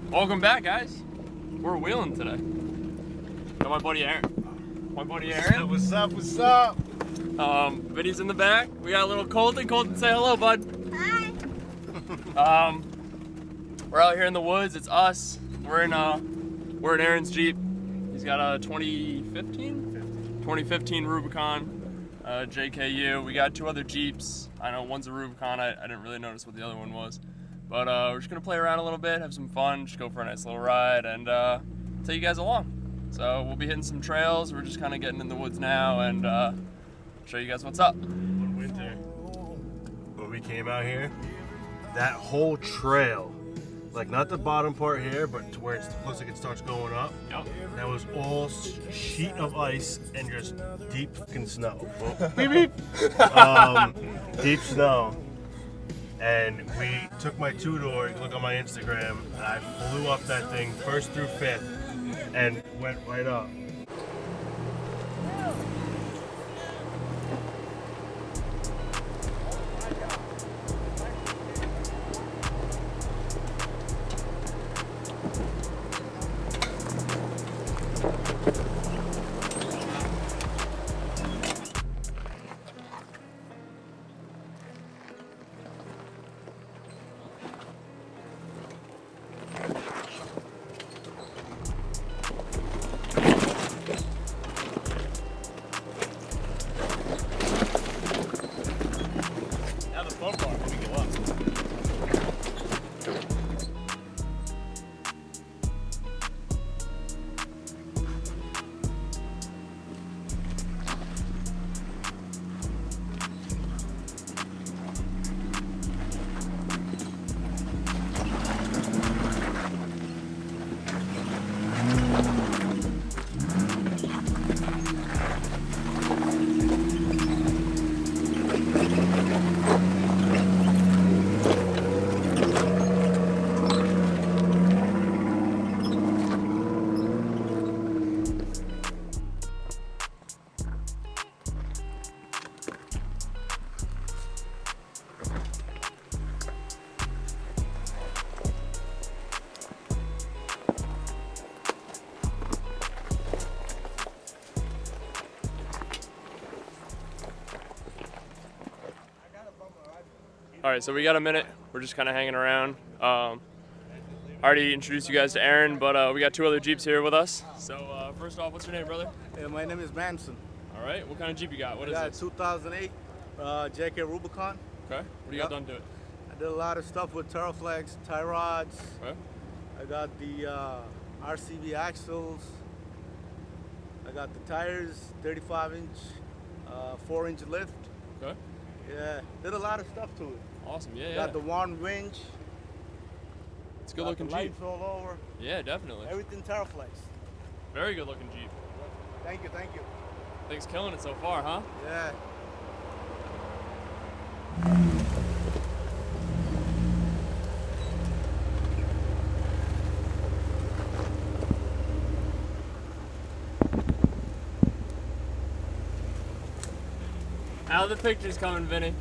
Welcome back, guys. We're wheeling today. Got my buddy Aaron. What's up? What's up? Vinny's in the back. We got a little Colton. Colton, say hello, bud. Hi. We're out here in the woods. It's us. We're in Aaron's Jeep. He's got a 2015 Rubicon JKU. We got two other Jeeps. I know one's a Rubicon. I didn't really notice what the other one was. But we're just gonna play around a little bit, have some fun, just go for a nice little ride, and take you guys along. So we'll be hitting some trails. We're just kind of getting in the woods now, and show you guys what's up. One winter, when we came out here, that whole trail, like not the bottom part here, but to where it looks like it starts going up, Yep. that was all sheet of ice and just deep fucking snow. Beep, beep. Deep snow. And we took my two-door, you can look on my Instagram, and I flew up that thing first through fifth and went right up. Now the fun part when we go up. All right, so we got a minute. We're just kind of hanging around. I already introduced you guys to Aaron, but we got two other Jeeps here with us. So first off, what's your name, brother? Yeah, my name is Manson. All right, what kind of Jeep you got? What I is got a this? 2008 JKU Rubicon. Okay, what do you got done to it? I did a lot of stuff with Turflex, tie rods. Okay. I got the RCV axles. I got the tires, 35-inch, 4-inch lift. Okay. Yeah, did a lot of stuff to it. Awesome, yeah, Got the one winch. It's a good looking got the Jeep. lights all over. Yeah, definitely. Everything Turflex. Very good looking Jeep. Thank you, thank you. Thing's killing it so far, huh? Yeah. How are the pictures coming, Vinny?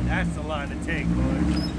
That's the line to take, boys.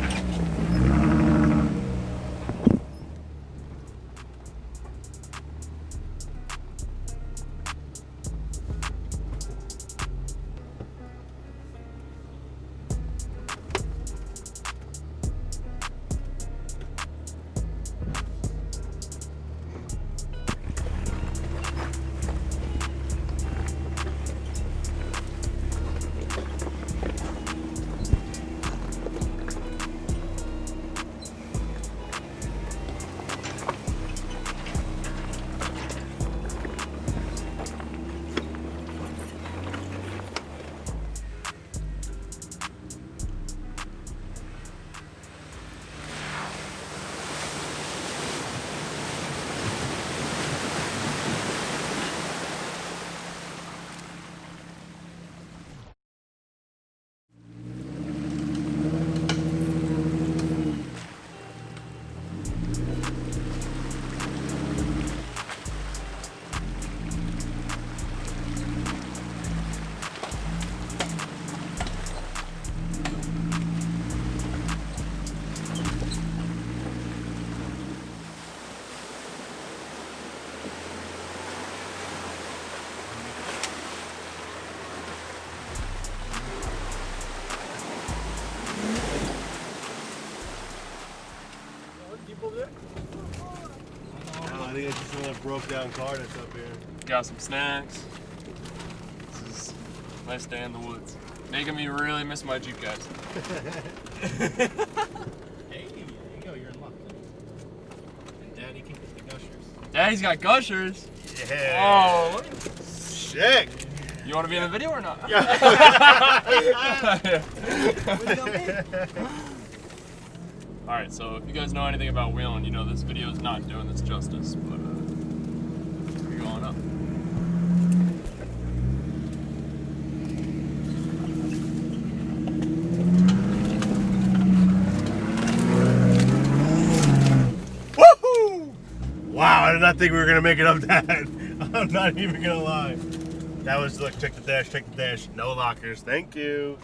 another broke down car that's up here. Got some snacks. This is a nice day in the woods. Making me really miss my Jeep, guys. Hey, there you go, you're in luck. And Daddy can get the gushers. Daddy's got gushers. Yeah. Oh, Sick. you want to be in the video or not? All right, so if you guys know anything about wheeling, you know this video is not doing this justice, but we're going up. Woohoo! Wow, I did not think we were gonna make it up that. I'm not even gonna lie. That was, look, check the dash, no lockers, thank you.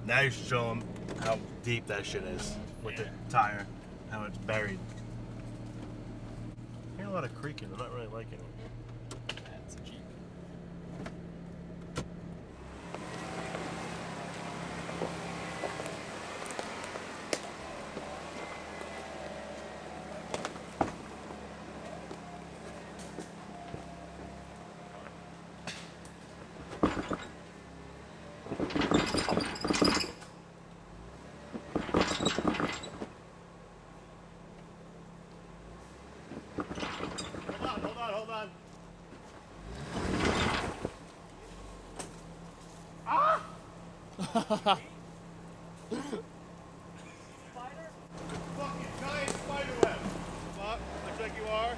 Now you should show them how deep that shit is with the tire, how it's buried. I hear a lot of creaking, I'm not really liking it. That's a Jeep. Hold on. Fucking giant spider web. Fuck, looks like you are.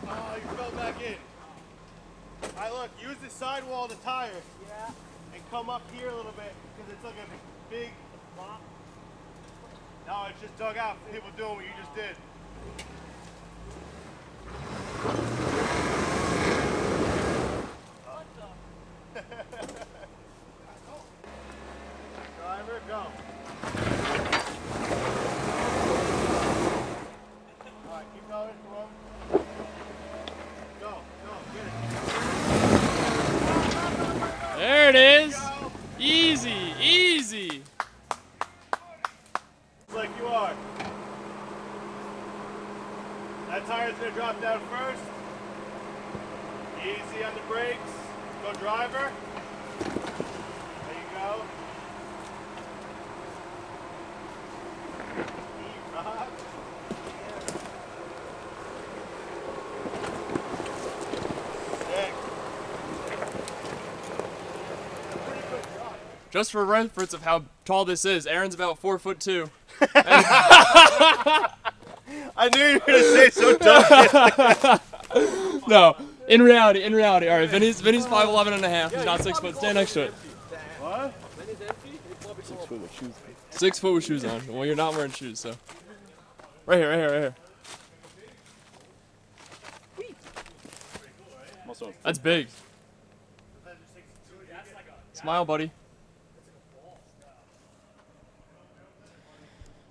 Oh, you fell back in. Alright, look, use the sidewall of the tire. Yeah. And come up here a little bit, because it's like a big flop. No, it's just dug out for people doing what you just did. Driver, go. Alright, keep going, come on. Go, get it. There it is. Easy, easy. Like you are. That tire's gonna drop down first. Easy on the brakes. Go driver. There you go. Keep rock. Sick. Pretty good drop. Just for reference of how tall this is, Aaron's about 4'2". I knew you were gonna say so dumb. No, in reality. All right, Vinny's 5'11" and a half. He's not 6 foot. Stand next to it. What? 6 foot with shoes on. Well, you're not wearing shoes, so. Right here. That's big. Smile, buddy.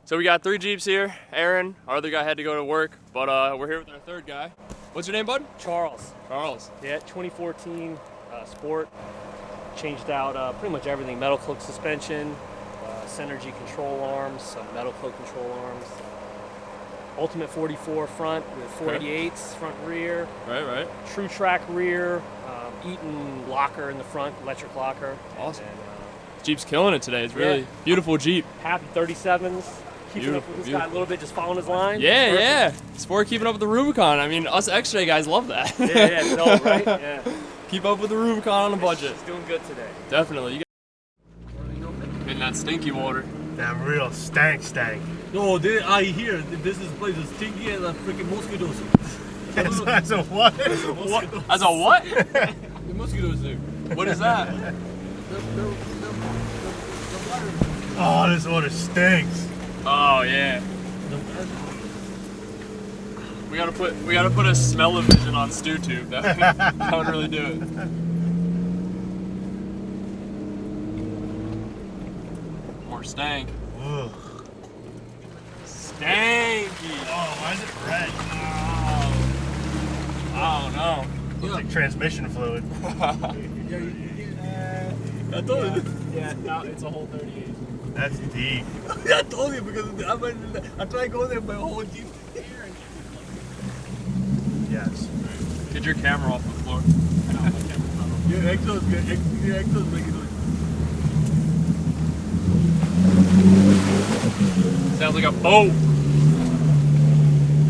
So we got 3 Jeeps here. Aaron, our other guy had to go to work, but we're here with our third guy. What's your name, bud? Charles. Charles. Yeah, 2014 Sport. Changed out pretty much everything. Metal cloak suspension, Synergy control arms, some metal cloak control arms. Ultimate 44 front with 488s front rear. Right. True track rear. Eaton locker in the front, electric locker. Awesome. And, Jeep's killing it today. It's really beautiful Jeep. happy 37s. Keeping up with this guy a little bit, just following his line. Yeah. Sport keeping up with the Rubicon. I mean, us X-Ray guys love that. Yeah, no, right? Yeah. Keep up with the Rubicon on a budget. It's doing good today. Definitely. Getting that stinky water. That real stank. No, I hear this is place is stinky and freaking mosquitoes. That's a what? What? As a what? The mosquitoes there. What is that? Oh, this water stinks. Oh yeah. We gotta put a smell-o-vision on StewTube. That would really do it. More stank. Ugh. Stanky. Oh, why is it red? Oh, I don't know. Looks like transmission fluid. Yeah, I told you. Yeah, no, it's a whole 38. That's deep. I told you because I tried going there my whole deep. Yes. Get your camera off the floor. Your exo's good. Your exo's making noise. Sounds like a boat.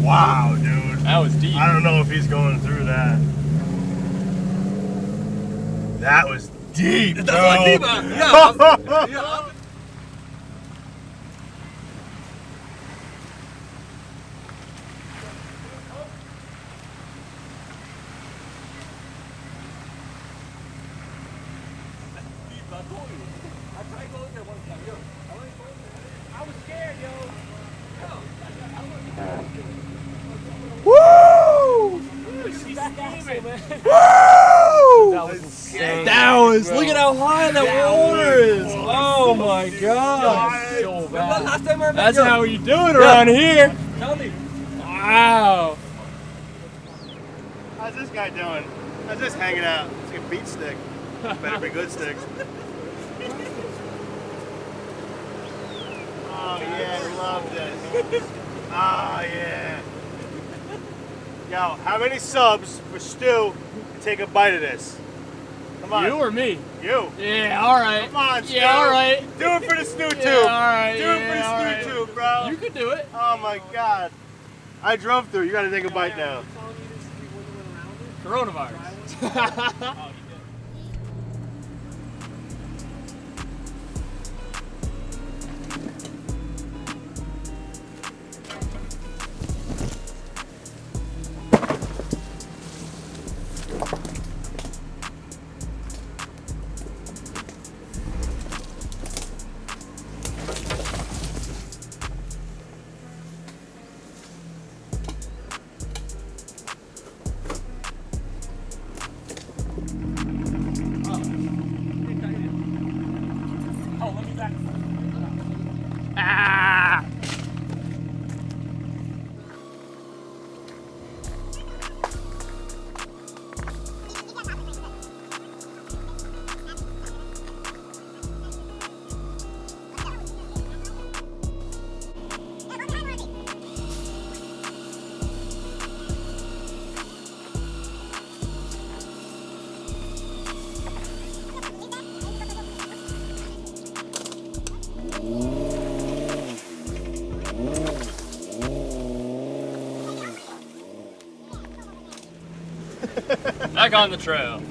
Wow, dude. That was deep. I don't know if he's going through that. That was deep, That's bro. like deep. Yeah. Woo! That was insane. That was. Look at how high that water is. Oh my god. So bad. That's how you do it around here. Wow. How's this guy doing? How's this hanging out? It's like a beat stick. Better be good sticks. Oh yeah, I love this. Oh yeah. Yo, how many subs for Stu to take a bite of this? Come on. You or me? You. Yeah, alright. Come on, Stu. Yeah, alright. Do it for the Stu too. Yeah, alright. Do it for the Stu too, bro. You could do it. Oh my god. I drove through. You gotta take a bite now. Coronavirus. Ah! Back on the trail.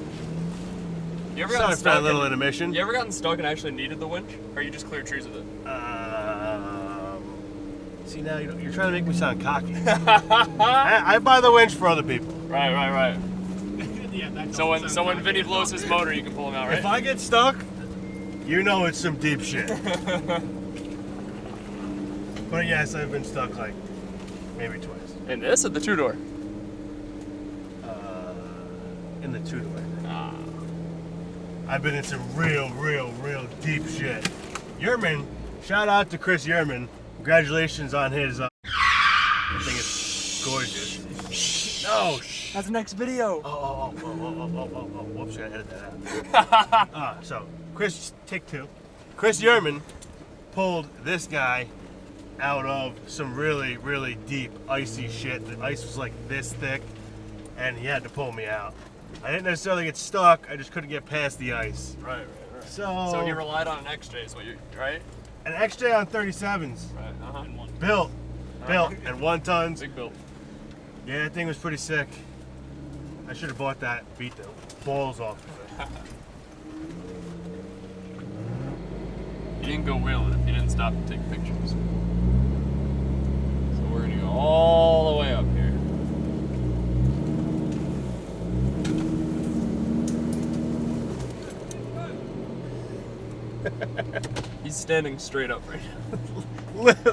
You ever Sorry gotten for that stuck? little intermission. You ever gotten stuck and actually needed the winch, or you just clear trees with it? See now you're trying to make me sound cocky. I buy the winch for other people. Right. Yeah, that So doesn't sound when cocky Vinny at blows all. his motor, you can pull him out, right? If I get stuck, you know it's some deep shit. But yes, I've been stuck like maybe twice. In this or the two-door? In the two-door. Ah. I've been in some real deep shit. Yerman, shout out to Chris Yerman. Congratulations on his. I think it's gorgeous. No. That's the next video. Oh. Whoops, I edited that out. So, Chris, take two. Chris Yerman pulled this guy out of some really deep, icy shit. The ice was like this thick, and he had to pull me out. I didn't necessarily get stuck, I just couldn't get past the ice. Right. So you relied on an XJ, is what you right? an XJ on 37s. Right. Built. And 1 tons. Big build. Yeah, that thing was pretty sick. I should have bought that, beat the balls off of it. You didn't go wheeling if you didn't stop to take pictures. So we're gonna go all the way up here. He's standing straight up right now.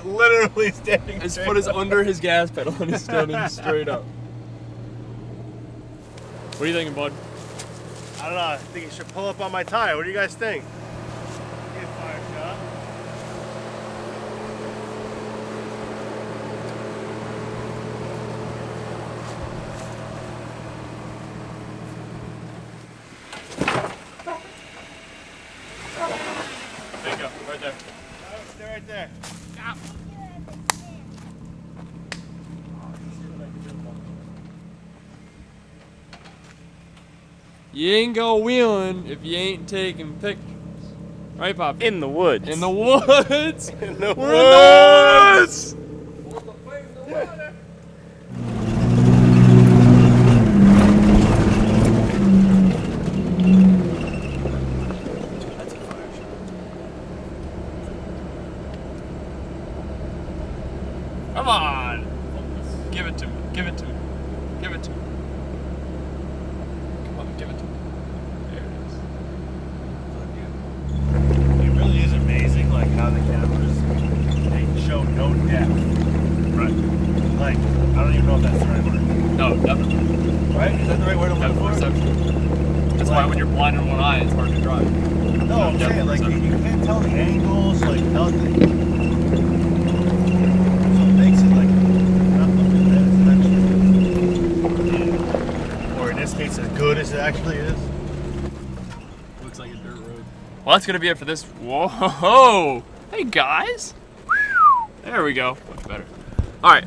Literally standing His straight foot is up. under his gas pedal and he's standing straight up. What are you thinking, bud? I don't know, I think you should pull up on my tire. What do you guys think? Get fire shot. You ain't go wheeling if you ain't taking pictures. Right, Pop? In the woods. In the woods. In the We're in the woods. Come on. Give it to me. Give it to me. Give it to me. Come on, give it to me. There it is. It really is amazing, like how the cameras they show no depth. Right. Like I don't even know if that's the right word. No, definitely. Right? Is that the right word to look Depth for? perception. That's why when you're blind in one eye, it's hard to drive. No, I'm Depth saying like you perception. can't tell the angles, like nothing. So it makes it like not looking that it's actually, or in this case, as good as it actually is. Looks like a dirt road. Well, that's gonna be it for this. Whoa! Hey guys! There we go. Much better. All right,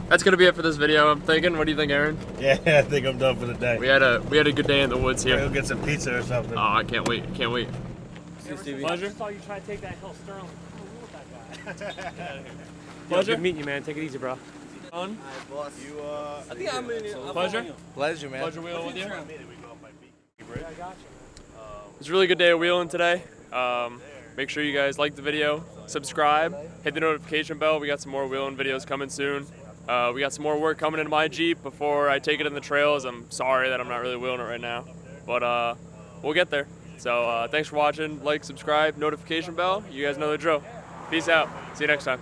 that's gonna be it for this video. I'm thinking. What do you think, Aaron? Yeah, I think I'm done for the day. We had a good day in the woods We'll here. go get some pizza or something. Oh, I can't wait. Can't wait. Pleasure. I saw you try to take that hill, Sterling. That guy. Pleasure. Good meeting you, man. Take it easy, bro. Fun. Boss. You, I think I'm in. Pleasure. Pleasure, man. Pleasure wheeling with you. I got you. It's a really good day of wheeling today. Make sure you guys like the video, subscribe, hit the notification bell. We got some more wheeling videos coming soon. We got some more work coming into my Jeep before I take it in the trails. I'm sorry that I'm not really wheeling it right now, but we'll get there. So thanks for watching. Like, subscribe, notification bell. You guys know the drill. Peace out. See you next time.